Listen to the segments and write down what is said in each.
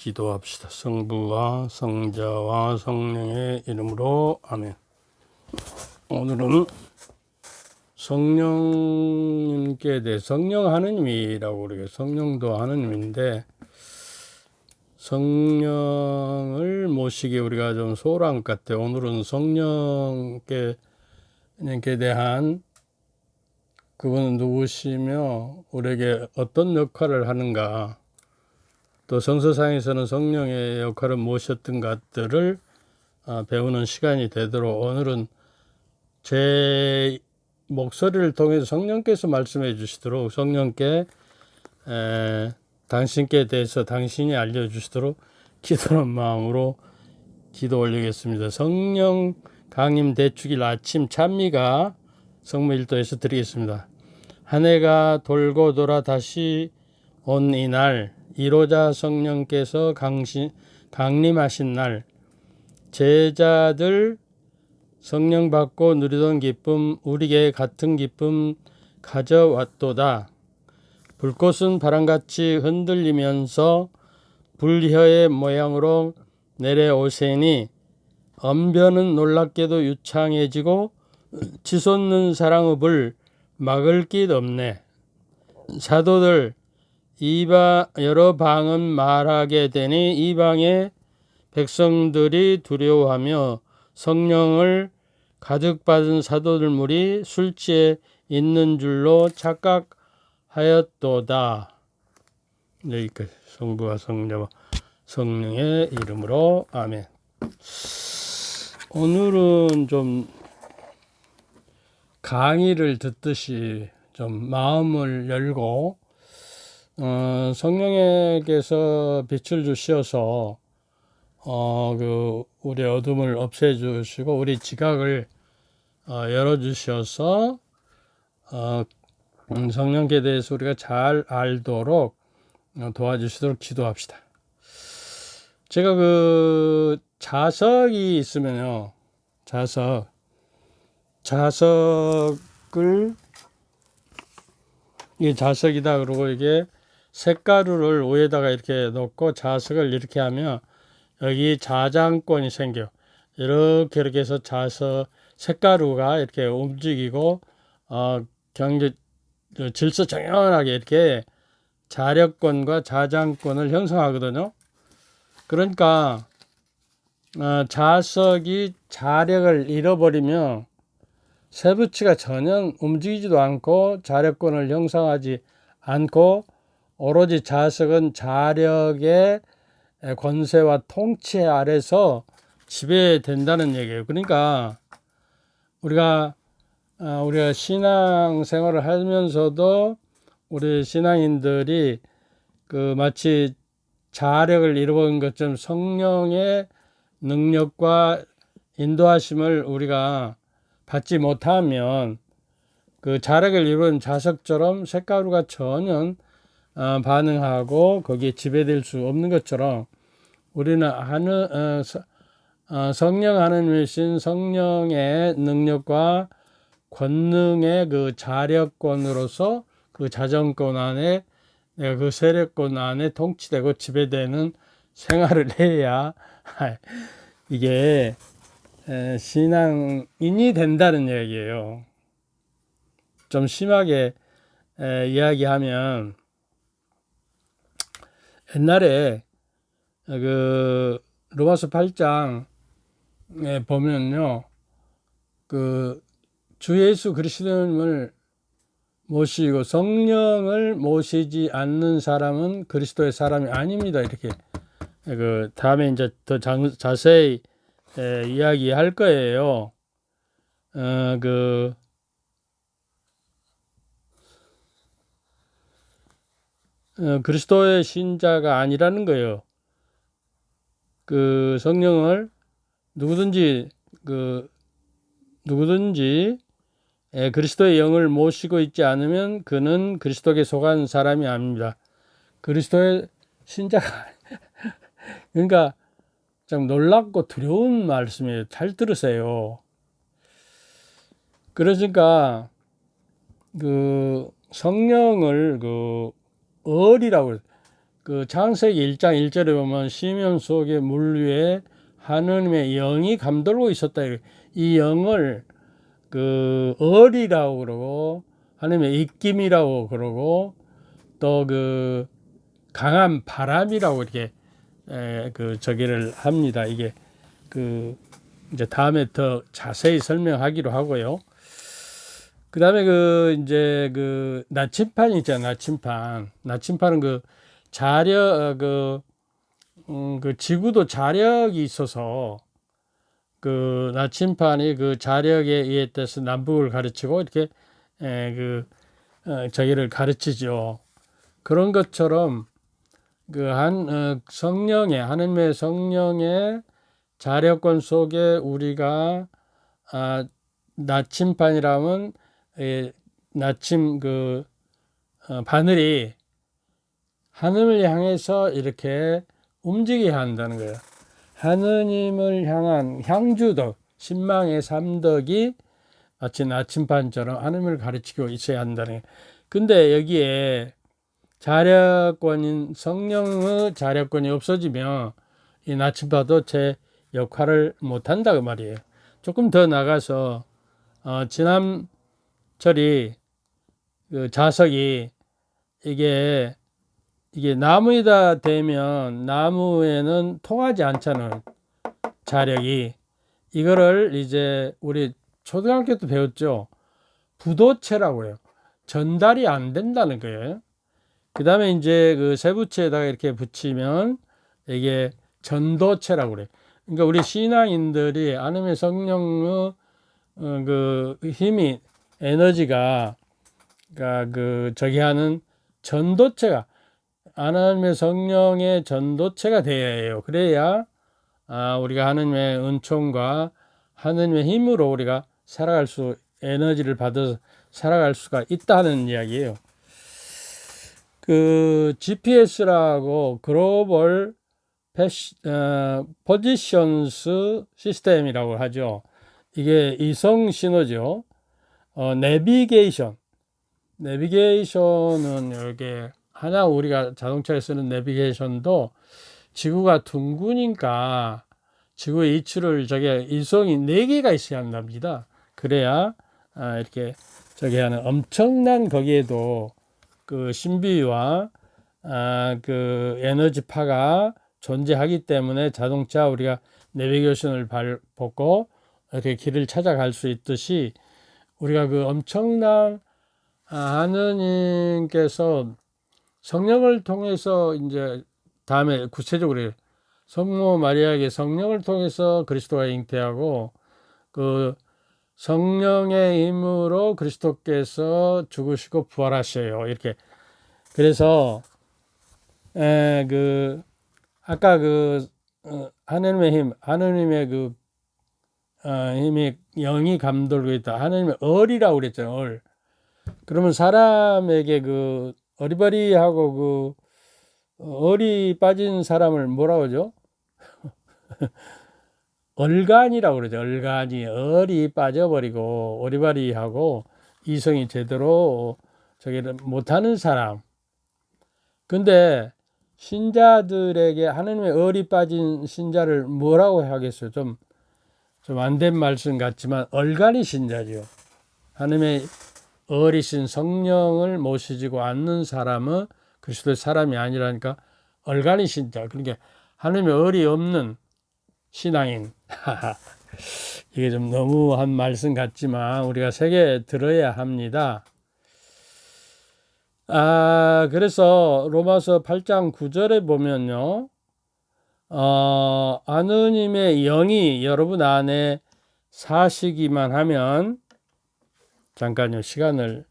기도합시다. 성부와 성자와 성령의 이름으로 아멘. 오늘은 성령님께 대해 성령 하느님이라고 우리가 성령도 하느님인데 성령을 모시기 우리가 좀 소홀한 것 같아요. 오늘은 성령께 대한 그분은 누구시며 우리에게 어떤 역할을 하는가, 또 성서상에서는 성령의 역할은 무엇이었던 것들을 배우는 시간이 되도록 오늘은 제 목소리를 통해서 성령께서 말씀해 주시도록 성령께 당신께 대해서 당신이 알려주시도록 기도하는 마음으로 기도 올리겠습니다. 성령 강림 대축일 아침 찬미가 성모일도에서 드리겠습니다. 한 해가 돌고 돌아 다시 온 이날, 이로자 성령께서 강림하신 날, 제자들 성령 받고 누리던 기쁨, 우리에게 같은 기쁨 가져왔도다. 불꽃은 바람같이 흔들리면서 불혀의 모양으로 내려오세니 언변은 놀랍게도 유창해지고 치솟는 사랑업을 막을 길 없네. 사도들 여러 방언 말하게 되니 이방의 백성들이 두려워하며 성령을 가득 받은 사도들 무리 술 취해 있는 줄로 착각하였도다. 여기까지. 성부와 성자와 성령의 이름으로 아멘. 오늘은 좀 강의를 듣듯이 좀 마음을 열고 성령께서 빛을 주셔서 우리 어둠을 없애주시고 우리 지각을 열어주셔서 성령께 대해서 우리가 잘 알도록 도와주시도록 기도합시다. 제가 자석이 있으면요, 자석을 이게 자석이다 그러고 이게 색가루를 위에다가 이렇게 놓고 자석을 이렇게 하면 여기 자장권이 생겨. 이렇게 해서 자석 색가루가 이렇게 움직이고 질서정연하게 이렇게 자력권과 자장권을 형성하거든요. 그러니까 자석이 자력을 잃어버리면 세부치가 전혀 움직이지도 않고 자력권을 형성하지 않고 오로지 자석은 자력의 권세와 통치 아래서 지배된다는 얘기예요. 그러니까 우리가 신앙생활을 하면서도 우리 신앙인들이 마치 자력을 잃어버린 것처럼 성령의 능력과 인도하심을 우리가 받지 못하면 그 자력을 잃은 자석처럼 색가루가 전혀 반응하고 거기에 지배될 수 없는 것처럼 우리는 성령 하느님이신 성령의 능력과 권능의 그 자력권으로서 그 자정권 안에 내가 그 세력권 안에 통치되고 지배되는 생활을 해야 이게 신앙인이 된다는 얘기예요. 좀 심하게 이야기하면 옛날에 로마서 8장에 보면요, 주 예수 그리스도님을 모시고 성령을 모시지 않는 사람은 그리스도의 사람이 아닙니다. 이렇게 다음에 이제 더 자세히 이야기할 거예요. 그리스도의 신자가 아니라는 거예요. 성령을 누구든지 그리스도의 영을 모시고 있지 않으면 그는 그리스도께 속한 사람이 아닙니다. 그리스도의 신자가 그러니까 좀 놀랍고 두려운 말씀이에요. 잘 들으세요. 그러니까 성령을 을이라고 그 창세기 1장 1절에 보면 시면 속에 물 위에 하느님의 영이 감돌고 있었다. 이 영을 그 얼이라고 그러고 하느님의 입김이라고 그러고 또 그 강한 바람이라고 이렇게 그 저기를 합니다. 이게 그 이제 다음에 더 자세히 설명하기로 하고요. 그 다음에 그 이제 그 나침판 있잖아. 나침판은 그 자력 그 지구도 자력이 있어서 그 나침판이 그 자력에 의해서 남북을 가르치고 이렇게 그 저기를 가르치죠. 그런 것처럼 그 성령의 하나님의 성령의 자력권 속에 우리가 나침판이라면 나침 그 바늘이 하늘을 향해서 이렇게 움직여야 한다는 거예요. 하느님을 향한 향주덕, 신망의 삼덕이 마치 나침반처럼 하느님을 가르치고 있어야 한다는 거예요. 근데 여기에 자력권인 성령의 자력권이 없어지면 이 나침반도 제 역할을 못한다 그 말이에요. 조금 더 나가서 지난철이 그 자석이 이게 나무에다 대면 나무에는 통하지 않잖아요. 자력이. 이거를 이제 우리 초등학교 때 배웠죠. 부도체라고 해요. 전달이 안 된다는 거예요. 그 다음에 이제 그 세부체에다가 이렇게 붙이면 이게 전도체라고 그래요. 그러니까 우리 신앙인들이 하나님의 성령의 그 힘이 에너지가 그러니까 그 저기 하는 전도체가 하나님의 성령의 전도체가 되어야 해요. 그래야 우리가 하나님의 은총과 하나님의 힘으로 우리가 살아갈 수 에너지를 받아서 살아갈 수가 있다는 이야기예요. 그 GPS라고 글로벌 포지션스 시스템이라고 하죠. 이게 이성 신호죠. 내비게이션은 이게 하나 우리가 자동차에 쓰는 내비게이션도 지구가 둥그니까 지구의 이치를 저게 이성이 4개가 있어야 한답니다. 그래야 이렇게 저기 하는 엄청난 거기에도 그 신비와 그 에너지파가 존재하기 때문에 자동차 우리가 내비게이션을 보고 이렇게 길을 찾아갈 수 있듯이 우리가 그 엄청난 하느님께서 성령을 통해서 이제 다음에 구체적으로 성모 마리아에게 성령을 통해서 그리스도가 잉태하고 그 성령의 힘으로 그리스도께서 죽으시고 부활하셔요. 이렇게. 그래서 그 아까 그 하느님의 힘, 하느님의 그 힘이 영이 감돌고 있다. 하느님의 얼이라고 그랬잖아요. 얼. 그러면 사람에게 그 어리버리하고 그 얼이 빠진 사람을 뭐라고 하죠? 얼간이라고 그러죠. 얼간이 얼이 빠져버리고 어리바리하고 이성이 제대로 저기를 못하는 사람. 근데 신자들에게 하나님의 얼이 빠진 신자를 뭐라고 하겠어요? 좀 안 된 말씀 같지만 얼간이 신자죠. 하나님의 어리신 성령을 모시지고 않는 사람은 그리스도의 사람이 아니라니까 얼간이 신자. 그러니까 하나님의 얼이 없는 신앙인. 이게 좀 너무한 말씀 같지만 우리가 새겨 들어야 합니다. 그래서 로마서 8장 9절에 보면요. 하느님의 영이 여러분 안에 사시기만 하면 잠깐요. 시간을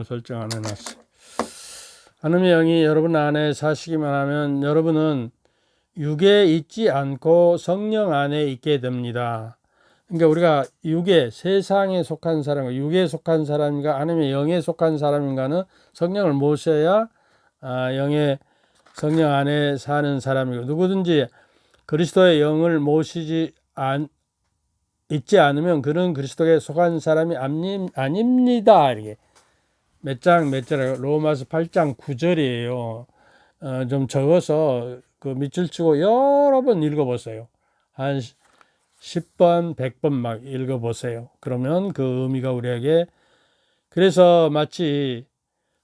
설정 안 해놨어요. 하느님의 영이 여러분 안에 사시기만 하면 여러분은 육에 있지 않고 성령 안에 있게 됩니다. 그러니까 우리가 육에 세상에 속한 사람과 육에 속한 사람인가 하나님의 영에 속한 사람인가는 성령을 모셔야 영의 성령 안에 사는 사람이고 누구든지 그리스도의 영을 모시지 있지 않으면 그는 그리스도에 속한 사람이 아닙니다. 이렇게 몇 장 로마서 8장 9절이에요. 좀 적어서 그 밑줄 치고 여러 번 읽어보세요. 한 10번, 100번 막 읽어보세요. 그러면 그 의미가 우리에게, 그래서 마치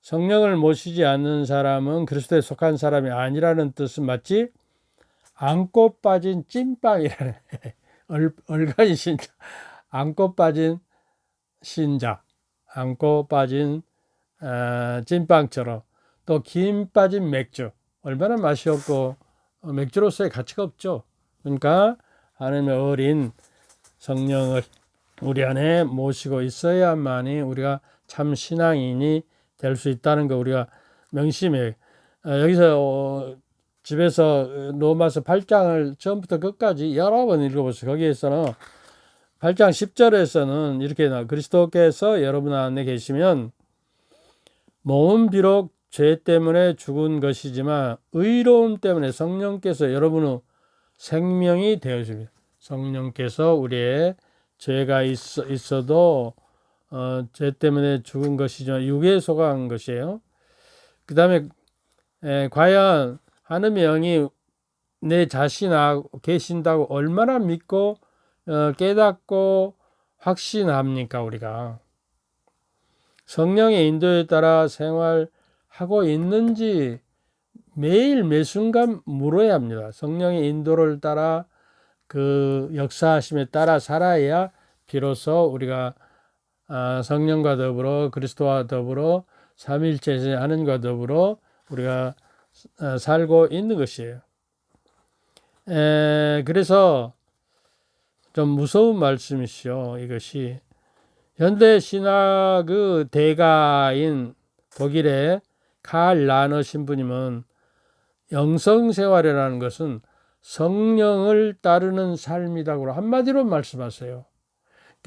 성령을 모시지 않는 사람은 그리스도에 속한 사람이 아니라는 뜻은 마치 안고 빠진 찐빵이라는 얼간이 신자, 안고 빠진 신자, 안고 빠진 찐빵처럼, 또 김 빠진 맥주, 얼마나 맛이 없고 맥주로서의 가치가 없죠. 그러니까 하나님의 어린 성령을 우리 안에 모시고 있어야만이 우리가 참 신앙인이 될 수 있다는 거 우리가 명심해. 여기서 집에서 로마서 8장을 처음부터 끝까지 여러 번 읽어보세요. 거기에서는 8장 10절에서는 이렇게 나와요. 그리스도께서 여러분 안에 계시면 몸은 비록 죄 때문에 죽은 것이지만 의로움 때문에 성령께서 여러분의 생명이 되어줍니다. 성령께서 우리의 죄가 있어도 죄 때문에 죽은 것이지만 육에 속한 것이에요. 그 다음에 과연 하나님의 영이 내 자신하고 계신다고 얼마나 믿고 깨닫고 확신합니까? 우리가 성령의 인도에 따라 생활하고 있는지 매일 매순간 물어야 합니다. 성령의 인도를 따라 그 역사하심에 따라 살아야 비로소 우리가 성령과 더불어 그리스도와 더불어 삼위일체 하나님과 더불어 우리가 살고 있는 것이에요. 그래서 좀 무서운 말씀이시죠. 이것이 현대 신학의 대가인 독일의 칼 라너 신부님은 영성생활이라는 것은 성령을 따르는 삶이라고 한마디로 말씀하세요.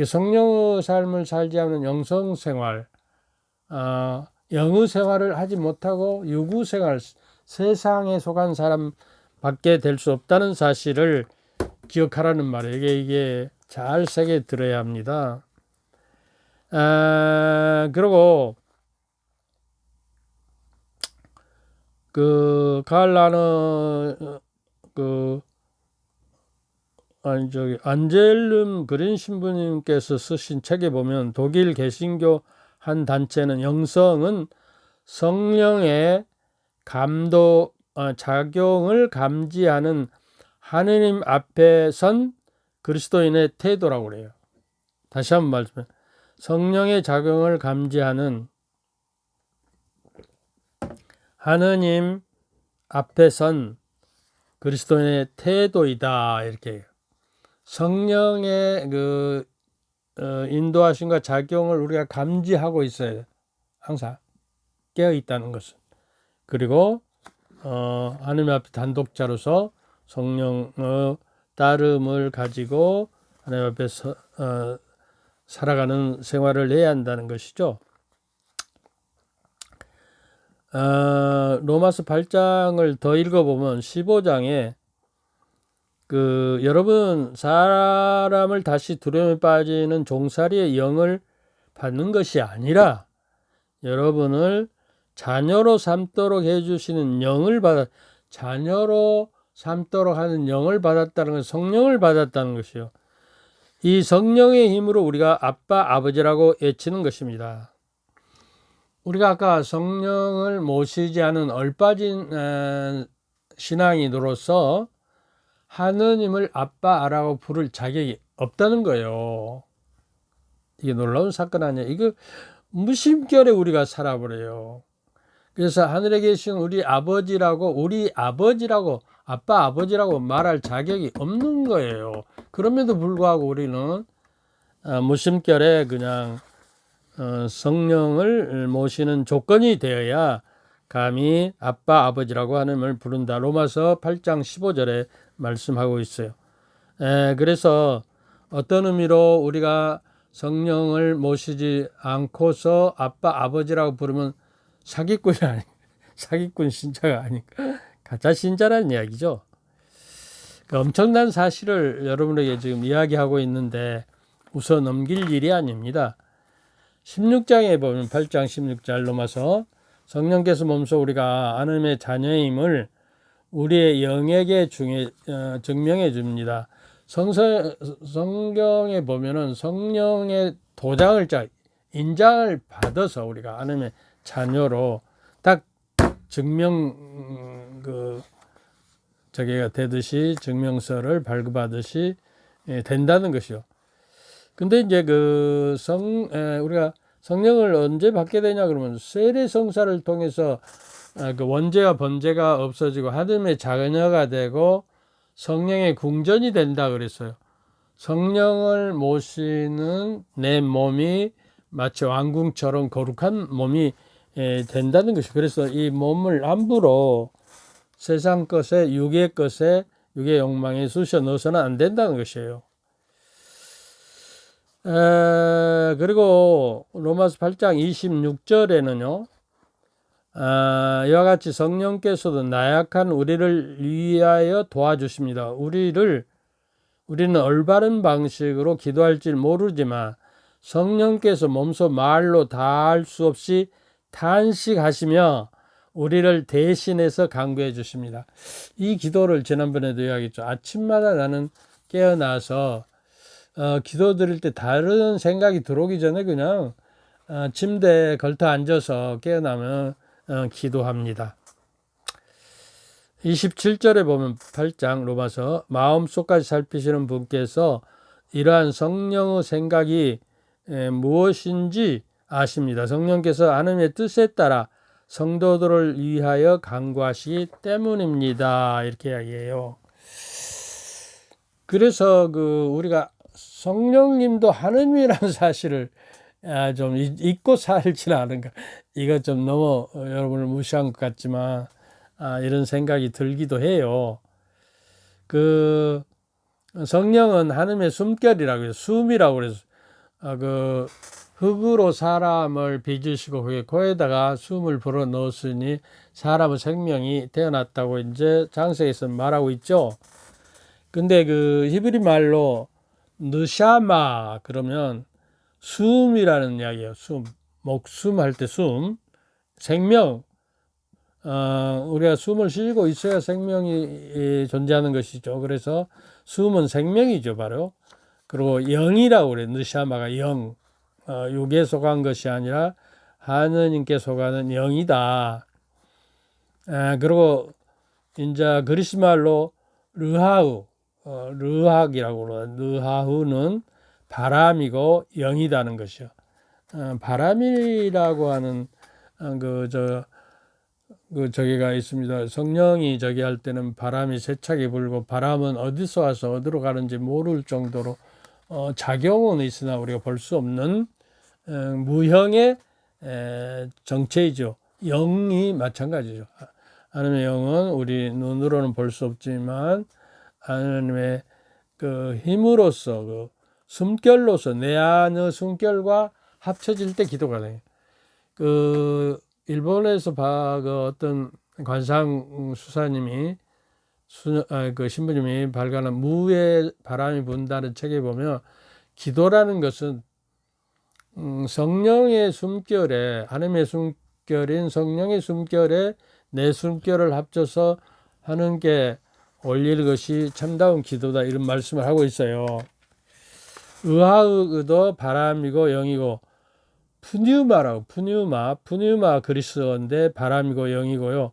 성령의 삶을 살지 않는 영성생활, 영의 생활을 하지 못하고 유구생활, 세상에 속한 사람밖에 될 수 없다는 사실을 기억하라는 말이에요. 이게 잘 새겨 들어야 합니다. 그리고 그 갈라는 안젤름 그린 신부님께서 쓰신 책에 보면 독일 개신교 한 단체는 영성은 성령의 작용을 감지하는 하느님 앞에 선 그리스도인의 태도라고 그래요. 다시 한번 말씀해. 성령의 작용을 감지하는 하느님 앞에 선 그리스도인의 태도이다. 이렇게 성령의 인도하심과 작용을 우리가 감지하고 있어야 돼요. 항상 깨어 있다는 것은. 그리고 하느님 앞에 단독자로서 성령의 따름을 가지고 하나님 앞에서 살아가는 생활을 해야 한다는 것이죠. 로마서 8장을 더 읽어보면 15장에 여러분 사람을 다시 두려움에 빠지는 종살이의 영을 받는 것이 아니라 여러분을 자녀로 삼도록 해주시는 영을 자녀로 삼도록 하는 영을 받았다는 것은 성령을 받았다는 것이요. 이 성령의 힘으로 우리가 아빠, 아버지라고 외치는 것입니다. 우리가 아까 성령을 모시지 않은 얼빠진 신앙인으로서 하느님을 아빠라고 부를 자격이 없다는 거예요. 이게 놀라운 사건 아니에요. 이거 무심결에 우리가 살아버려요. 그래서 하늘에 계신 우리 아버지라고 아빠 아버지라고 말할 자격이 없는 거예요. 그럼에도 불구하고 우리는 무심결에 그냥 성령을 모시는 조건이 되어야 감히 아빠 아버지라고 하나님을 부른다. 로마서 8장 15절에 말씀하고 있어요. 그래서 어떤 의미로 우리가 성령을 모시지 않고서 아빠 아버지라고 부르면 사기꾼이 아니까, 사기꾼 신자가 아니까 가짜 신자라는 이야기죠. 엄청난 사실을 여러분에게 지금 이야기하고 있는데 웃어 넘길 일이 아닙니다. 16장에 보면 8장 16절 로마서 성령께서 몸소 우리가 하나님의 자녀임을 우리의 영에게 증명해 줍니다. 성경에 보면은 성령의 도장을 인장을 받아서 우리가 하나님의 자녀로 딱 저기가 되듯이 증명서를 발급하듯이 된다는 것이요. 근데 이제 우리가 성령을 언제 받게 되냐 그러면 세례 성사를 통해서 그 원죄와 번죄가 없어지고 하나님의 자녀가 되고 성령의 궁전이 된다 그랬어요. 성령을 모시는 내 몸이 마치 왕궁처럼 거룩한 몸이 된다는 것이. 그래서 이 몸을 함부로 세상 것에 육의 욕망에 쑤셔 넣어서는 안 된다는 것이에요. 그리고 로마서 8장 26절에는요. 이와 같이 성령께서도 나약한 우리를 위하여 도와주십니다. 우리는 올바른 방식으로 기도할 줄 모르지만 성령께서 몸소 말로 다 할 수 없이 탄식하시며 우리를 대신해서 간구해 주십니다. 이 기도를 지난번에도 이야기했죠. 아침마다 나는 깨어나서 기도 드릴 때 다른 생각이 들어오기 전에 그냥 침대에 걸터 앉아서 깨어나면 기도합니다. 27절에 보면 8장 로마서 마음속까지 살피시는 분께서 이러한 성령의 생각이 무엇인지 아십니다. 성령께서 하나님의 뜻에 따라 성도들을 위하여 간구하시기 때문입니다. 이렇게 이야기해요. 그래서 우리가 성령님도 하나님이라는 사실을 좀 잊고 살지는 않은가. 이거 좀 너무 여러분을 무시한 것 같지만 이런 생각이 들기도 해요. 성령은 하나님의 숨결이라고 해서 숨이라고 그래서 흙으로 사람을 빚으시고 코에다가 숨을 불어 넣었으니 사람의 생명이 태어났다고 이제 창세기에서 말하고 있죠. 근데 히브리 말로 느샤마 그러면 숨이라는 이야기예요. 목숨 할 때 생명. 우리가 숨을 쉬고 있어야 생명이 존재하는 것이죠. 그래서 숨은 생명이죠, 바로. 그리고 영이라고 그래요. 느샤마가 영. 육에 속한 것이 아니라 하느님께 속하는 영이다. 그리고 이제 그리스 말로 르학이라고 그래요. 르하우는 바람이고 영이다는 것이요. 바람이라고 하는 저기가 있습니다. 성령이 저기 할 때는 바람이 세차게 불고 바람은 어디서 와서 어디로 가는지 모를 정도로 작용은 있으나 우리가 볼 수 없는 무형의 정체이죠. 영이 마찬가지죠. 하나님의 영은 우리 눈으로는 볼 수 없지만 하나님의 힘으로써 숨결로서 내 안의 숨결과 합쳐질 때 기도가 돼요. 일본에서 어떤 관상 수사님이 신부님이 발간한 무의 바람이 분다는 책에 보면 기도라는 것은 성령의 숨결에 하나님의 숨결인 성령의 숨결에 내 숨결을 합쳐서 하는 게 올릴 것이 참다운 기도다 이런 말씀을 하고 있어요. 의도 바람이고 영이고 푸뉴마 그리스어인데 바람이고 영이고요.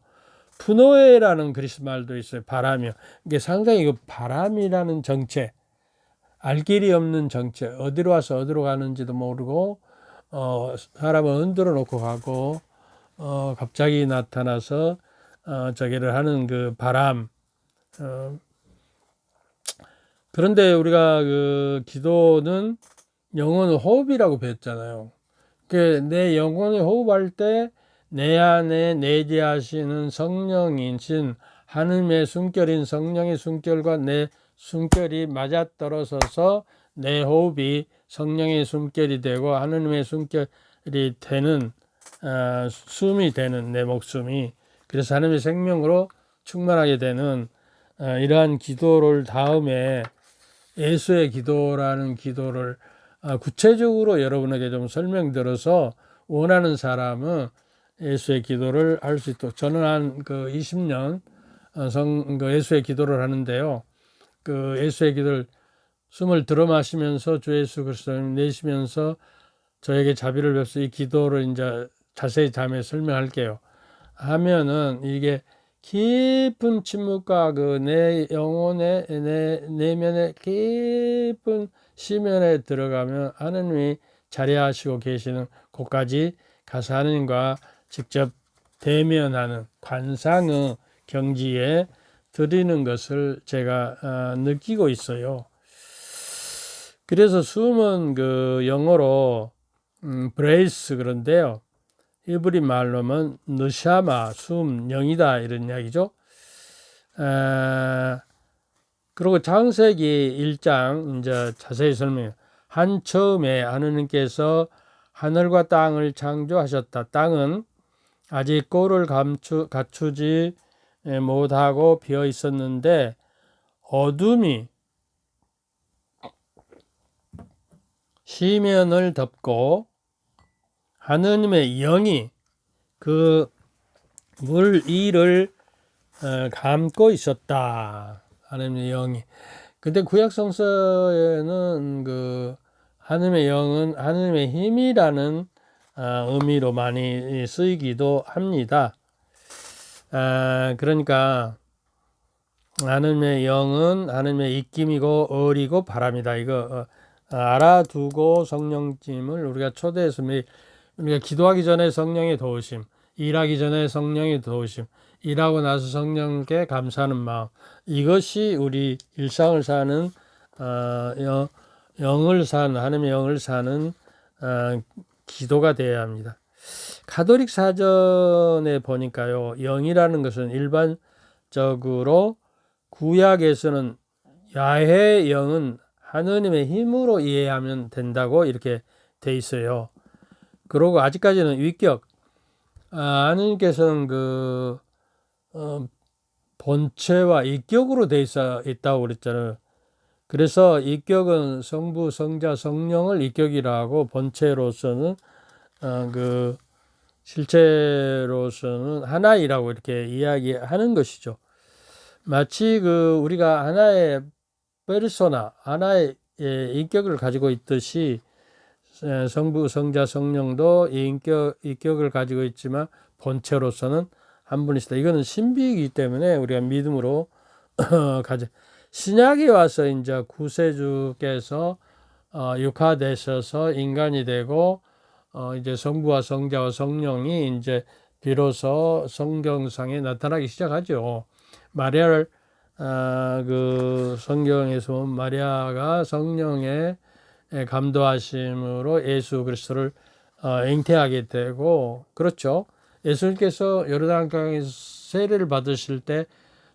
푸노에라는 그리스 말도 있어요. 바람이요. 이게 상당히 바람이라는 정체, 알 길이 없는 정체, 어디로 와서 어디로 가는지도 모르고 사람을 흔들어 놓고 가고 갑자기 나타나서 저기를 하는 바람. 그런데 우리가 기도는 영혼의 호흡이라고 배웠잖아요. 내 영혼이 호흡할 때 내 안에 내재하시는 성령이신 하느님의 숨결인 성령의 숨결과 내 숨결이 맞아떨어져서 내 호흡이 성령의 숨결이 되고 하느님의 숨결이 되는 숨이 되는 내 목숨이 그래서 하느님의 생명으로 충만하게 되는 이러한 기도를 다음에 예수의 기도라는 기도를 구체적으로 여러분에게 좀 설명드려서 원하는 사람은 예수의 기도를 할 수 있도록. 저는 한 그 20년 그 예수의 기도를 하는데요. 그 예수의 기도를 숨을 들어 마시면서 주 예수 그리스도를 내쉬면서 저에게 자비를 베푸소, 이 기도를 이제 자세히 다음에 설명할게요. 하면은 이게 깊은 침묵과 그 내 영혼의 내 내면의 깊은 시면에 들어가면 하느님이 자리하시고 계시는 곳까지 가서 하느님과 직접 대면하는 관상의 경지에 드리는 것을 제가 느끼고 있어요. 그래서 숨은 그 영어로 브레이스 그런데요. 히브리 말로는 느샤마, 숨, 영이다 이런 이야기죠. 그리고 창세기 1장 이제 자세히 설명해요. 한 처음에 하느님께서 하늘과 땅을 창조하셨다. 땅은 아직 꼴을 갖추지 못하고 비어 있었는데 어둠이 시면을 덮고 하느님의 영이 그 물 위를 감고 있었다. 하느님의 영이. 근데 구약 성서에는 그 하느님의 영은 하느님의 힘이라는 의미로 많이 쓰이기도 합니다. 그러니까 하느님의 영은 하느님의 입김이고 어리고 바람이다. 이거 알아두고 성령님을 우리가 초대해서 우리가 기도하기 전에 성령의 도우심, 일하기 전에 성령의 도우심, 일하고 나서 성령께 감사하는 마음, 이것이 우리 일상을 사는 영을 사는 하나님의 영을 사는 기도가 되어야 합니다. 가톨릭 사전에 보니까요, 영이라는 것은 일반적으로 구약에서는 야훼 영은 하느님의 힘으로 이해하면 된다고 이렇게 돼 있어요. 그리고 아직까지는 위격, 하느님께서는 그 본체와 이격으로 돼 있다고 그랬잖아요. 그래서 이격은 성부, 성자, 성령을 이격이라고, 본체로서는 그 실체로서는 하나이라고 이렇게 이야기하는 것이죠. 마치 그 우리가 하나의 페르소나, 하나의 인격을 가지고 있듯이 성부, 성자, 성령도 인격을 가지고 있지만 본체로서는 한 분이시다. 이거는 신비이기 때문에 우리가 믿음으로 가져. 신약에 와서 이제 구세주께서 육화되셔서 인간이 되고 이제 성부와 성자와 성령이 이제 비로소 성경상에 나타나기 시작하죠. 마리아를 그 성경에서 보면 마리아가 성령의 감도하심으로 예수 그리스도를 잉태하게 되고, 그렇죠. 예수님께서 요르단강에서 세례를 받으실 때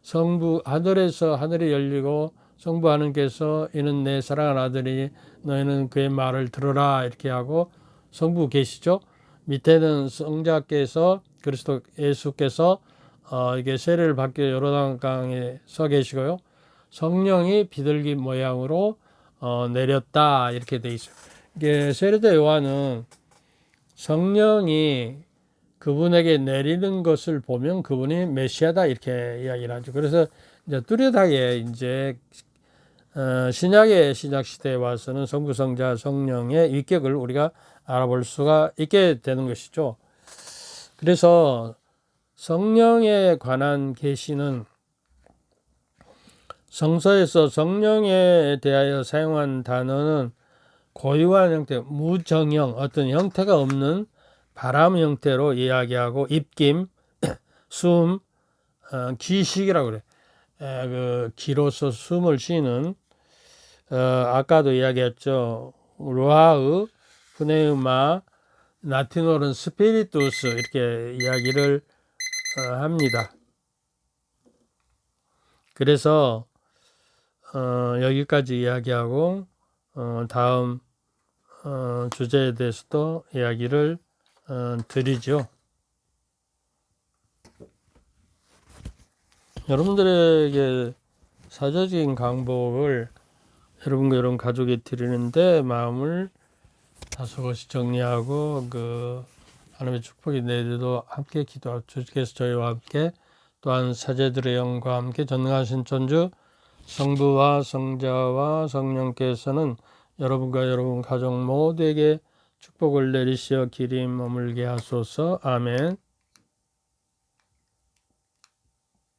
성부 하늘에서 하늘이 열리고 성부 하느님께서 이는 내 사랑하는 아들이 너희는 그의 말을 들으라 이렇게 하고 성부 계시죠. 밑에는 성자께서 그리스도 예수께서 이게 세례를 받기 요르단강에 서 계시고요. 성령이 비둘기 모양으로 내렸다 이렇게 돼 있어요. 이게 세례대 요한은 성령이 그분에게 내리는 것을 보면 그분이 메시아다 이렇게 이야기를 하죠. 그래서 이제 뚜렷하게 이제 신약의 신약 시대에 와서는 성부, 성자, 성령의 위격을 우리가 알아볼 수가 있게 되는 것이죠. 그래서 성령에 관한 계시는 성서에서 성령에 대하여 사용한 단어는 고유한 형태, 무정형, 어떤 형태가 없는 바람 형태로 이야기하고 입김, 숨, 기식이라고 그래. 그 기로서 숨을 쉬는 아까도 이야기했죠. 루아흐, 프네우마, 라틴어로는 스피리투스 이렇게 이야기를 합니다. 그래서 여기까지 이야기하고 다음 주제에 대해서도 이야기를 드리죠. 여러분들에게 사조적인 강복을 여러분과 여러분 가족이 드리는데 마음을 다소곳이 정리하고 하나님의 축복이 내리도 함께 기도하고 주께서 저희와 함께 또한 사제들의 영과 함께 전능하신 천주 성부와 성자와 성령께서는 여러분과 여러분 가족 모두에게 축복을 내리시어 길이 머물게 하소서. 아멘.